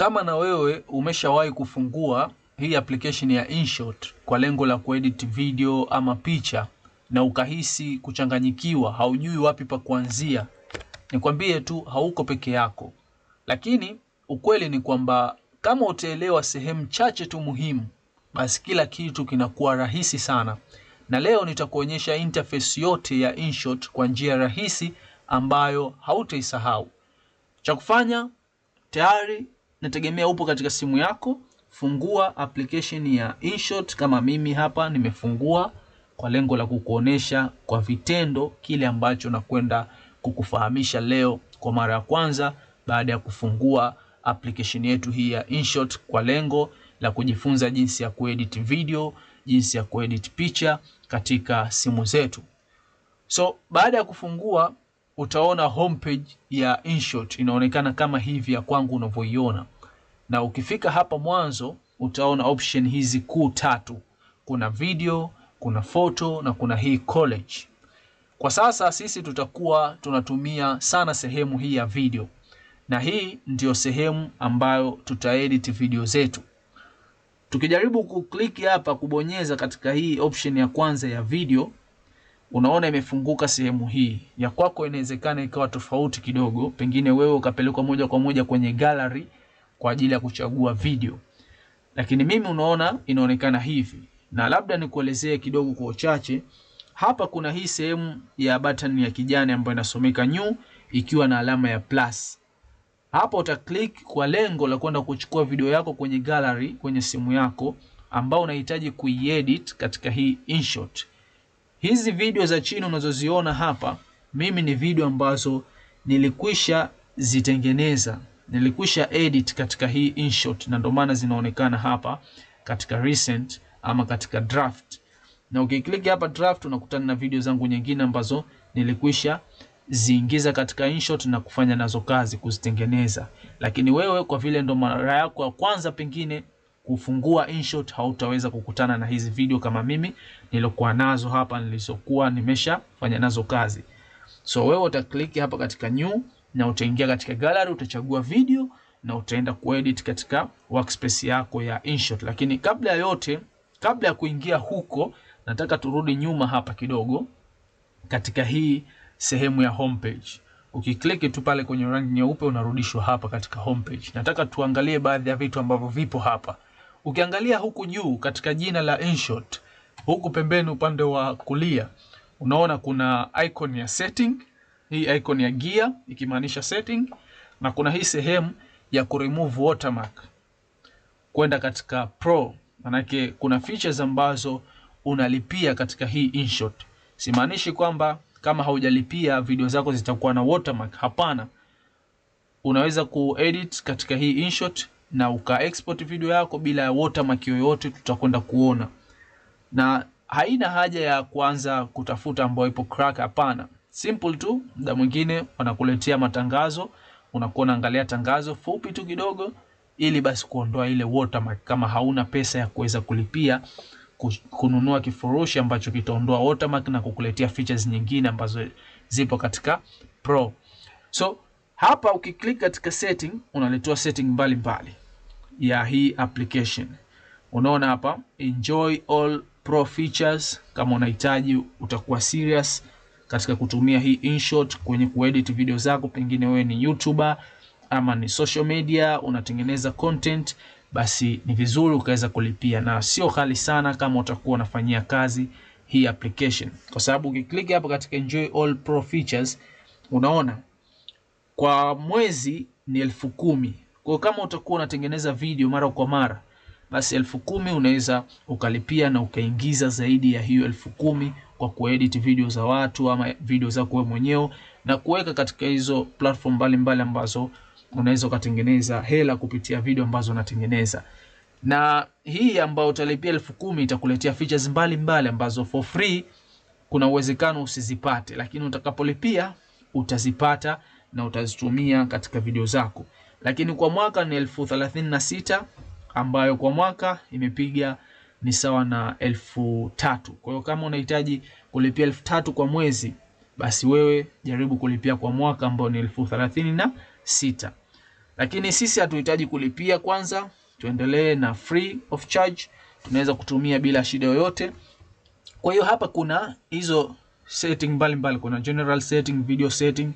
Kama na wewe umeshawahi kufungua hii application ya InShot kwa lengo la kuedit video ama picha na ukahisi kuchanganyikiwa, haujui wapi pa kuanzia, nikwambie tu hauko peke yako. Lakini ukweli ni kwamba kama utaelewa sehemu chache tu muhimu, basi kila kitu kinakuwa rahisi sana. Na leo nitakuonyesha interface yote ya InShot kwa njia rahisi ambayo hautaisahau. Cha kufanya tayari nategemea upo katika simu yako. Fungua application ya InShot kama mimi hapa nimefungua, kwa lengo la kukuonesha kwa vitendo kile ambacho nakwenda kukufahamisha leo kwa mara ya kwanza baada ya kufungua application yetu hii ya InShot, kwa lengo la kujifunza jinsi ya kuedit video, jinsi ya kuedit picha katika simu zetu. So baada ya kufungua utaona homepage ya InShot inaonekana kama hivi ya kwangu unavyoiona. Na ukifika hapa mwanzo utaona option hizi kuu tatu. Kuna video, kuna photo na kuna hii collage. Kwa sasa sisi tutakuwa tunatumia sana sehemu hii ya video. Na hii ndio sehemu ambayo tutaedit video zetu. Tukijaribu kukliki hapa kubonyeza katika hii option ya kwanza ya video, unaona imefunguka sehemu hii. Ya kwako inawezekana ikawa tofauti kidogo, pengine wewe ukapelekwa moja kwa moja kwenye gallery kwa ajili ya kuchagua video. Lakini mimi unaona inaonekana hivi. Na labda nikuelezee kidogo kwa uchache. Hapa kuna hii sehemu ya button ya kijani ambayo inasomeka new ikiwa na alama ya plus. Hapa utaklik kwa lengo la kwenda kuchukua video yako kwenye gallery kwenye simu yako ambao unahitaji kuiedit katika hii InShot. Hizi video za chini unazoziona hapa, mimi ni video ambazo nilikwisha zitengeneza, nilikwisha edit katika hii InShot, na ndio maana zinaonekana hapa katika recent ama katika draft. Na ukiklik hapa draft unakutana na video zangu nyingine ambazo nilikwisha ziingiza katika InShot na kufanya nazo kazi kuzitengeneza. Lakini wewe kwa vile ndo mara yako ya kwanza pengine kufungua InShot, hautaweza kukutana na hizi video kama mimi nilokuwa nazo hapa, nilizokuwa nimeshafanya nazo kazi. So wewe utaklik hapa katika new na utaingia katika gallery, utachagua video na utaenda kuedit katika workspace yako ya InShot. Lakini kabla ya yote, kabla ya kuingia huko, nataka turudi nyuma hapa kidogo katika hii sehemu ya homepage. Ukiklik tu pale kwenye rangi nyeupe unarudishwa hapa katika homepage. Nataka tuangalie baadhi ya vitu ambavyo vipo hapa. Ukiangalia huku juu katika jina la InShot, huku pembeni upande wa kulia, unaona kuna icon ya setting, hii icon ya gear ikimaanisha setting, na kuna hii sehemu ya kuremove watermark kwenda katika pro. Manake kuna features ambazo unalipia katika hii InShot. Simaanishi kwamba kama haujalipia video zako zitakuwa na watermark, hapana. Unaweza kuedit katika hii InShot na uka-export video yako bila ya watermark yoyote, tutakwenda kuona. Na haina haja ya kuanza kutafuta ambayo ipo crack, hapana. Simple tu, muda mwingine wanakuletea matangazo, unakuwa unaangalia tangazo fupi tu kidogo ili basi kuondoa ile watermark kama hauna pesa ya kuweza kulipia kununua kifurushi ambacho kitaondoa watermark na kukuletea features nyingine ambazo zipo katika Pro. So hapa ukiklik katika setting unaletewa setting mbalimbali ya hii application. Unaona hapa enjoy all pro features. Kama unahitaji, utakuwa serious katika kutumia hii InShot kwenye kuedit video zako, pengine wewe ni YouTuber ama ni social media unatengeneza content, basi ni vizuri ukaweza kulipia, na sio ghali sana kama utakuwa unafanyia kazi hii application. Kwa sababu ukiklik hapa katika enjoy all pro features, unaona kwa mwezi ni 10,000. Kwa kama utakuwa unatengeneza video mara kwa mara, basi 10,000 unaweza ukalipia na ukaingiza zaidi ya hiyo 10,000 kwa kuedit video za watu ama video zako wewe mwenyewe na kuweka katika hizo platform mbalimbali ambazo unaweza ukatengeneza hela kupitia video ambazo unatengeneza. Na hii ambayo utalipia 10,000 itakuletea features mbalimbali ambazo for free kuna uwezekano usizipate, lakini utakapolipia utazipata na utazitumia katika video zako. Lakini kwa mwaka ni 36,000 ambayo kwa mwaka imepiga ni sawa na 3,000. Kwa hiyo kama unahitaji kulipia 3,000 kwa mwezi, basi wewe jaribu kulipia kwa mwaka ambao ni 36,000. Lakini sisi hatuhitaji kulipia kwanza, tuendelee na free of charge, tunaweza kutumia bila shida yoyote. Kwa hiyo hapa kuna hizo setting mbalimbali, kuna general setting, video setting.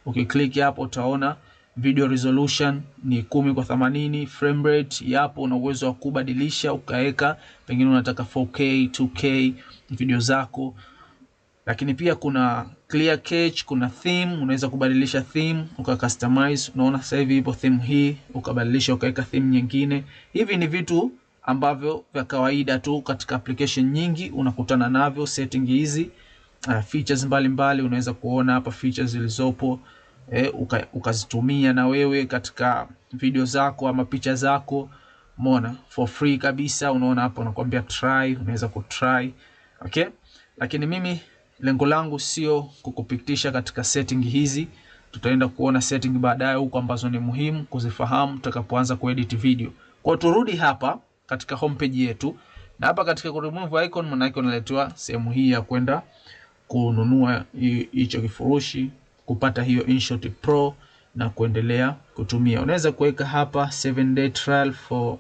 Ukiklik hapo utaona video resolution ni 10:80, frame rate yapo, una uwezo wa kubadilisha ukaweka, pengine unataka 4K, 2K video zako. Lakini pia kuna clear cache, kuna theme, unaweza kubadilisha theme uka customize. Unaona sasa hivi ipo theme hii, ukabadilisha ukaweka theme nyingine. Hivi ni vitu ambavyo vya kawaida tu katika application nyingi unakutana navyo, setting hizi. Features mbalimbali unaweza kuona hapa features zilizopo, ukazitumia na wewe katika video zako ama picha zako. Umeona for free kabisa. Unaona hapa unakuambia try, unaweza kutry. Okay? Lakini mimi lengo langu sio kukupitisha katika setting hizi. Tutaenda kuona setting baadaye huko ambazo ni muhimu kuzifahamu tutakapoanza kuedit video. Kwa turudi hapa katika homepage yetu, na hapa katika ku remove icon, maana yake unaletewa sehemu hii ya kwenda kununua hicho kifurushi, kupata hiyo InShot Pro na kuendelea kutumia. Unaweza kuweka hapa 7-day trial for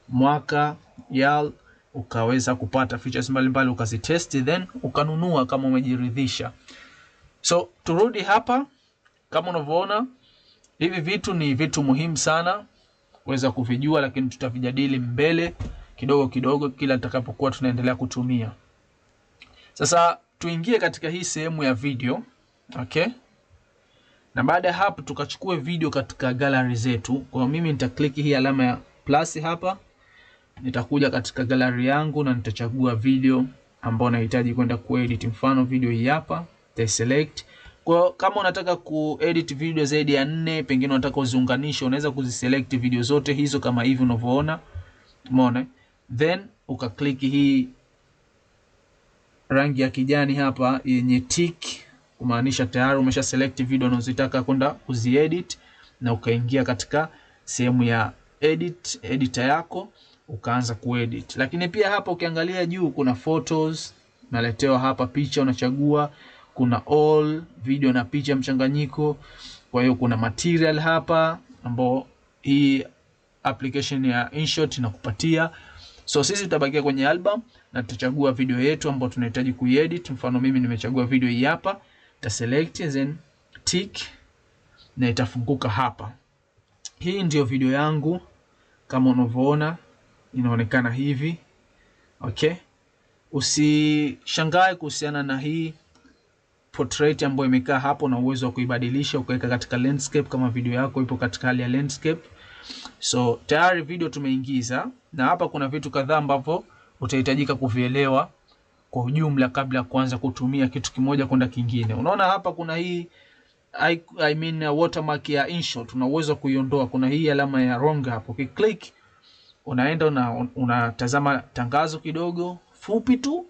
mwaka YAL, ukaweza kupata features mbalimbali ukazitest, then ukanunua kama umejiridhisha. So turudi hapa, kama unavyoona hivi vitu ni vitu muhimu sana kuweza kuvijua, lakini tutavijadili mbele kidogo kidogo kila tutakapokuwa tunaendelea kutumia. Sasa tuingie katika hii sehemu ya video. Okay? Na baada ya hapo tukachukue video katika gallery zetu. Kwa mimi nitaklik hii alama ya plus hapa. Nitakuja katika gallery yangu na nitachagua video ambayo nahitaji kwenda kuedit. Mfano video hii hapa, nita-select. Kwa kama unataka kuedit video zaidi ya 4, pengine unataka uziunganishe, unaweza kuziselect video zote hizo kama hivi unavyoona. Umeona? Then ukaklik hii rangi ya kijani hapa yenye tick, kumaanisha tayari umesha select video unazotaka kwenda kuziedit, na ukaingia katika sehemu ya edit, editor yako, ukaanza kuedit. Lakini pia hapa ukiangalia juu kuna photos, naletewa hapa picha unachagua, kuna all video na picha mchanganyiko. Kwa hiyo kuna material hapa ambao hii application ya InShot inakupatia. So sisi tutabakia kwenye album na tutachagua video yetu ambayo tunahitaji kuedit. Mfano mimi nimechagua video hii hapa, ta select then tick na itafunguka hapa. Hii ndio video yangu kama unavyoona inaonekana hivi. Okay? Usishangae kuhusiana na hii portrait ambayo imekaa hapo, na uwezo wa kuibadilisha ukaweka katika landscape kama video yako ipo katika hali ya landscape. So tayari video tumeingiza, na hapa kuna vitu kadhaa ambavyo utahitajika kuvielewa kwa ujumla kabla ya kuanza kutumia kitu kimoja kwenda kingine. Unaona hapa kuna hii watermark ya InShot, una uwezo wa kuiondoa. Kuna hii alama ya wrong hapo, ukiklik unaenda unatazama tangazo kidogo fupi tu,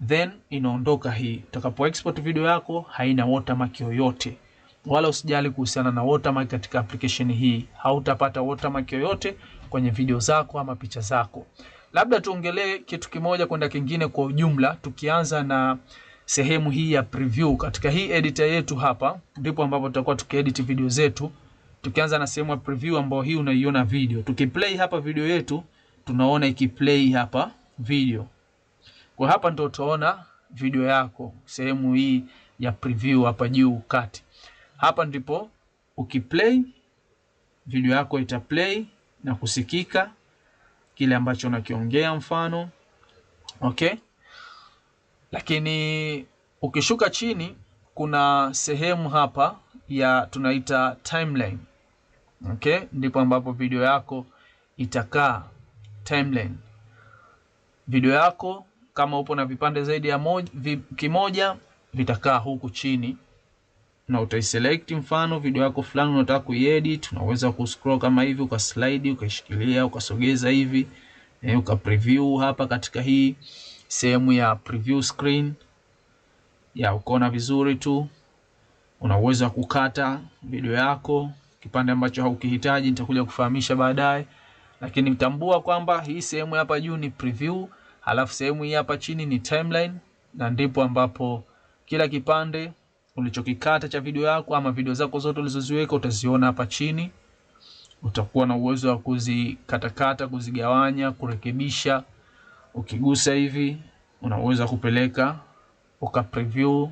then inaondoka hii. Utakapo export video yako haina watermark yoyote, wala usijali kuhusiana na watermark katika application hii. Hautapata watermark yoyote kwenye video zako ama picha zako. Labda tuongelee kitu kimoja kwenda kingine kwa ujumla, tukianza na sehemu hii ya preview. Katika hii editor yetu hapa ndipo ambapo tutakuwa tukiedit video zetu. Tukianza na sehemu ya preview ambayo hii unaiona video. Tukiplay hapa video yetu, tunaona ikiplay hapa video. Kwa hapa ndio utaona video yako, sehemu hii ya preview hapa juu kati. Hapa ndipo ukiplay video yako itaplay na kusikika kile ambacho unakiongea mfano. Okay? Lakini ukishuka chini kuna sehemu hapa ya tunaita timeline. Okay? Ndipo ambapo video yako itakaa timeline. Video yako kama upo na vipande zaidi ya kimoja vitakaa huku chini, na utaiselect mfano video yako fulani unataka kuedit, unaweza kuscroll kama hivi, ukaslide, ukaishikilia, ukasogeza hivi, ukapreview hapa katika hii sehemu ya preview screen. Ya ukaona vizuri tu. Una uwezo wa kukata video yako kipande ambacho haukihitaji, nitakuja kufahamisha baadaye. Lakini mtambua kwamba hii sehemu hapa juu ni preview, halafu sehemu hii hapa chini ni timeline, na ndipo ambapo kila kipande ulichokikata cha video yako ama video zako zote ulizoziweka utaziona hapa chini. utakuwa na uwezo wa kuzikatakata, kuzigawanya, kurekebisha. Ukigusa hivi unaweza kupeleka uka preview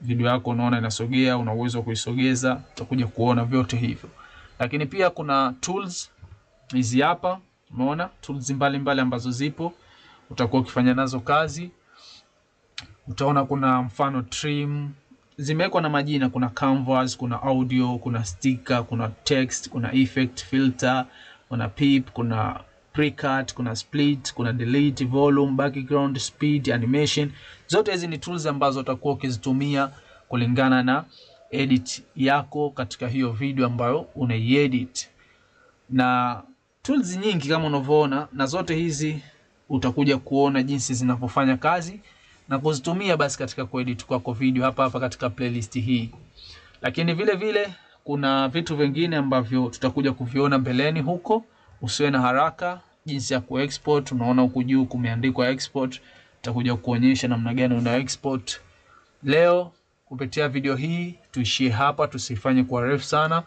video yako, unaona inasogea, una uwezo wa kuisogeza, utakuja kuona vyote hivyo. Lakini pia kuna tools hizi hapa, umeona tools mbalimbali ambazo zipo, utakuwa ukifanya nazo kazi. Utaona kuna mfano trim, zimewekwa na majina, kuna canvas, kuna audio, kuna sticker, kuna text, kuna effect, filter, kuna pip, kuna precut, kuna split, kuna delete, volume, background, speed, animation. Zote hizi ni tools ambazo utakuwa ukizitumia kulingana na edit yako katika hiyo video ambayo unaiedit. Na tools nyingi kama unavyoona, na zote hizi utakuja kuona jinsi zinavyofanya kazi na kuzitumia basi katika kuedit kwako video hapa katika playlist hii. Lakini vile vile kuna vitu vingine ambavyo tutakuja kuviona mbeleni huko. Usiwe na haraka. Jinsi ya kuexport, unaona huku juu kumeandikwa export, tutakuja kuonyesha namna gani una export. Leo kupitia video hii tuishie hapa, tusifanye kwa refu sana.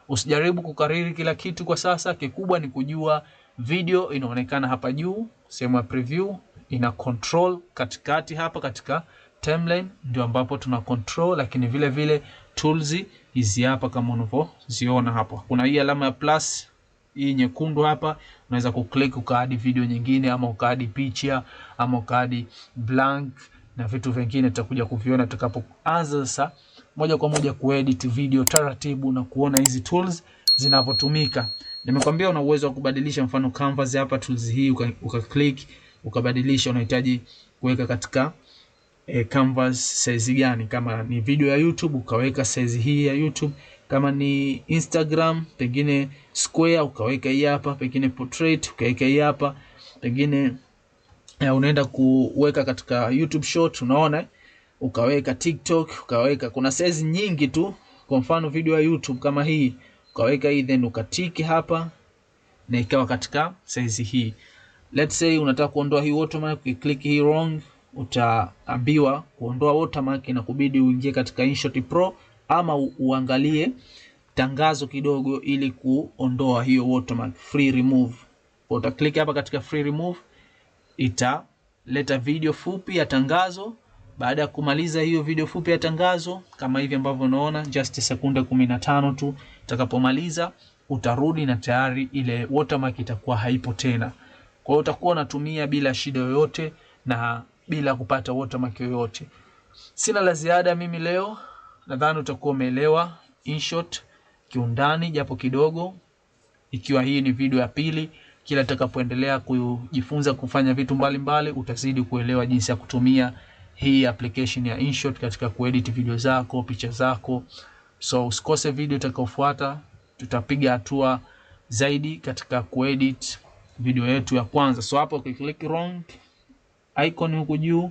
Usijaribu kukariri kila kitu kwa sasa. Kikubwa ni kujua video inaonekana hapa juu, sehemu ya preview, ina control katikati hapa katika timeline, ndio ambapo tuna control. Lakini vile vile tools hizi hapa kama unavyoziona hapa, kuna hii alama ya plus hii nyekundu hapa, unaweza kuclick ukaadi video nyingine, ama ukaadi picha, ama ukaadi blank na vitu vingine tutakuja kuviona tutakapoanza sasa moja kwa moja kuedit video taratibu na kuona hizi tools zinavyotumika. Nimekwambia una uwezo wa kubadilisha, mfano canvas hapa, tools hii ukaclick ukabadilisha, unahitaji kuweka katika canvas size gani. Kama ni video ya YouTube ukaweka size hii ya YouTube, kama ni Instagram pengine square ukaweka hii hapa, pengine portrait ukaweka hii hapa, pengine unaenda kuweka katika YouTube short, unaona ukaweka TikTok ukaweka, kuna size nyingi tu. Kwa mfano video ya YouTube kama hii ukaweka hii, then ukatiki hapa na ikawa katika size hii. Let's say unataka kuondoa hii watermark, ukiklik hii wrong utaambiwa kuondoa watermark na kubidi uingie katika InShot Pro ama uangalie tangazo kidogo ili kuondoa hiyo watermark, free remove. Utaklik hapa katika free remove, italeta video fupi ya tangazo. Baada ya kumaliza hiyo video fupi ya tangazo kama hivi ambavyo unaona, just sekunde 15 tu, utakapomaliza utarudi na tayari ile watermark itakuwa haipo tena. Kwa hiyo utakuwa unatumia bila shida yoyote na bila kupata watermark yoyote. Sina la ziada mimi leo. Nadhani utakuwa umeelewa InShot kiundani japo kidogo, ikiwa hii ni video ya pili. Kila utakapoendelea kujifunza kufanya vitu mbalimbali utazidi kuelewa jinsi ya kutumia hii application ya InShot katika kuedit video zako, picha zako. So usikose video itakayofuata, tutapiga hatua zaidi katika kuedit video yetu ya kwanza. So hapo ukiklik wrong icon huku juu,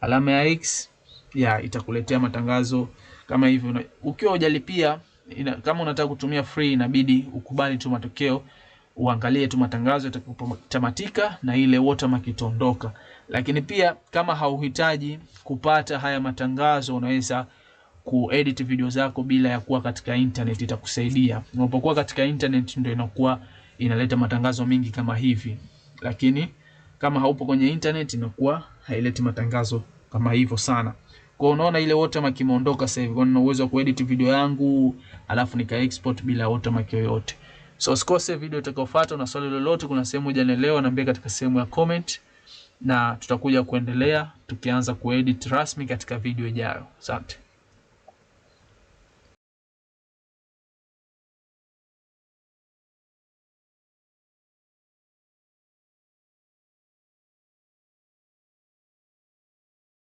alama ya X itakuletea matangazo kama hivi. Ukiwa hujalipia, kama unataka kutumia free, inabidi ukubali tu matokeo, uangalie tu matangazo yatakapotamatika na ile watermark itaondoka. Lakini pia kama hauhitaji kupata haya matangazo, unaweza kuedit video zako bila ya kuwa katika internet. Itakusaidia. Unapokuwa katika internet ndio inakuwa inaleta matangazo mengi kama hivi, lakini kama haupo kwenye internet inakuwa haileti matangazo kama hivyo sana. Kwa unaona ile watermark imeondoka sasa hivi, kwa nina uwezo wa kuedit video yangu alafu nika export bila watermark yoyote. So usikose video itakayofuata. Na swali lolote, kuna sehemu hujanielewa, niambie katika sehemu ya comment na tutakuja kuendelea tukianza kuedit rasmi katika video ijayo. Asante.